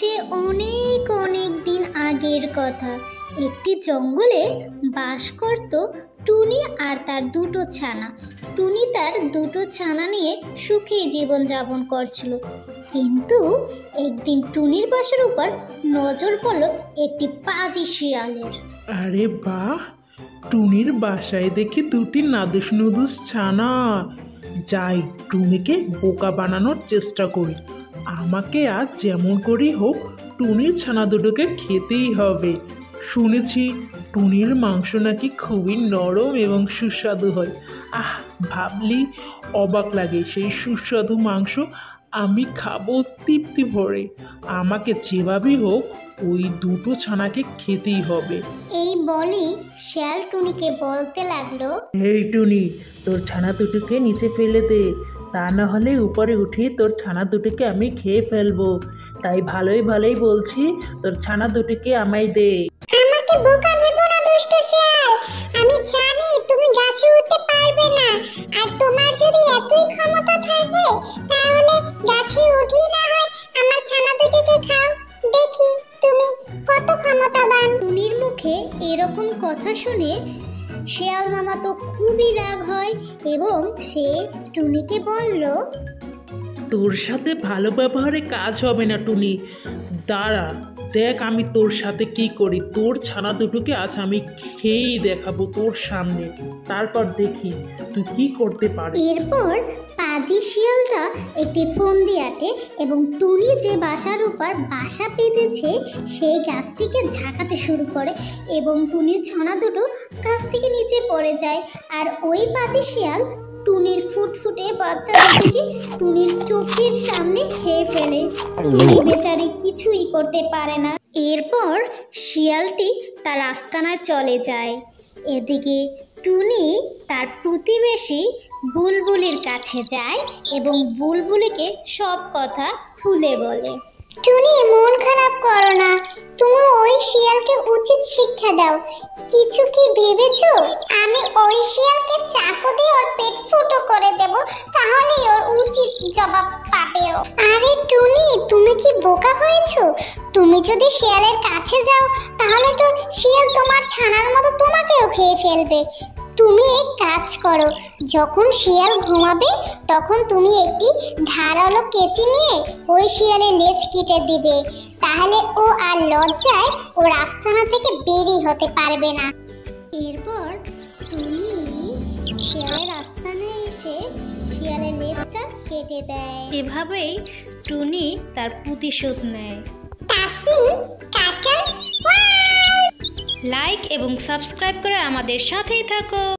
সে অনেক অনেক দিন আগের কথা। একটি জঙ্গলে বাস করত টুনি আর তার দুটো ছানা। টুনি তার দুটো ছানা নিয়ে সুখে জীবনযাপন করছিল, কিন্তু একদিন টুনির বাসার উপর নজর পড়ল একটি পাজি শিয়ালের। আরে বাহ, টুনির বাসায় দেখি দুটি নাদুস নুদুস ছানা। যাই, টুনিকে বোকা বানানোর চেষ্টা করি। আমাকে আজ যেমন করেই হোক টুনির ছানা দুটোকে খেতেই হবে। শুনেছি টুনির মাংস নাকি খুবই নরম এবং সুস্বাদু হয়। ভাবলি অবাক লাগে, সেই সুস্বাদু মাংস আমি খাবো তৃপ্তি ভরে। আমাকে যেভাবেই হোক ওই দুটো ছানাকে খেতেই হবে। এই বলি শিয়াল টুনিকে বলতে লাগলো, এই টুনি, তোর ছানা দুটোকে নিচে ফেলে দে, তা না হলে উপরে উঠিয়ে তোর ছানা দুটোকে আমি খেয়ে ফেলবো। তাই ভালোই ভালোই বলছি, তোর ছানা দুটোকে আমায় দে। আমাকে বোকা ভেবো না দুষ্ট শিয়াল, আমি জানি তুমি গাছে উঠতে পারবে না। আর তোমার যদি এতই ক্ষমতা থাকে তাহলে গাছে উঠি না হয় আমার ছানা দুটোকে খাও, দেখি তুমি কত ক্ষমতাবান। টুনির মুখে এরকম কথা শুনে শিয়াল মামা তো খুবই রাগ হয় এবং সে টুনিকে বলল, তোর সাথে ভালো ব্যবহারে কাজ হবে না টুনি, দাঁড়া দেখ আমি তোর সাথে কি করি। তোর ছানা দুটোকে আজ আমি খেয়েই দেখাবো তোর সামনে, তারপর দেখি তুই কি করতে পারিস। এরপর পাজি শিয়ালটা একটি ফন্দি আঁটে এবং টুনি যে বাসার উপর বাসা পেতেছে সেই গাছটিকে ঝাঁকাতে শুরু করে এবং টুনির ছানা দুটো গাছ থেকে নিচে পড়ে যায়। আর ওই পাজি শিয়াল টুনির ফুটফুটে বাচ্চা দুটোকে টুনির চোখের সামনে খেয়ে ফেলে। টুনি বেচারি কিছুই করতে পারে না। এরপর শিয়ালটি তার আস্তানায় চলে যায়। এদিকে টুনি তার প্রতিবেশী বুলবুলির কাছে যায় এবং বুলবুলিকে সব কথা খুলে বলে। টুনি, মন খারাপ করো না, তুমি ওই শিয়ালকে উচিত শিক্ষা দাও। কিছু কি ভেবেছো? আমি ওই শিয়ালকে চাকু দিয়ে ওর পেট ফুটো করে দেব, তাহলেই ওর উচিত জবাব পাবে ও। আরে টুনি, তুমি কি বোকা হয়েছো? তুমি যদি শিয়ালের কাছে যাও তাহলে তো শিয়াল তোমার ছানার মতো তোমাকেও খেয়ে ফেলবে। তুমি এক কাজ করো, যখন শিয়াল ঘুমাবে তখন তুমি একটি ধারালো কেচি নিয়ে ওই শিয়ালের লেজ কেটে দিবে, তাহলে ও আর লজ্জায় ওর আস্তানা থেকে বেরিয়ে হতে পারবে না। এরপর তুমি শিয়ালের আস্তানায় এসে শিয়ালের লেজটা কেটে দেয়। এভাবেই টুনি তার প্রতিশোধ নেয়। লাইক এবং সাবস্ক্রাইব করে আমাদের সাথেই থাকো।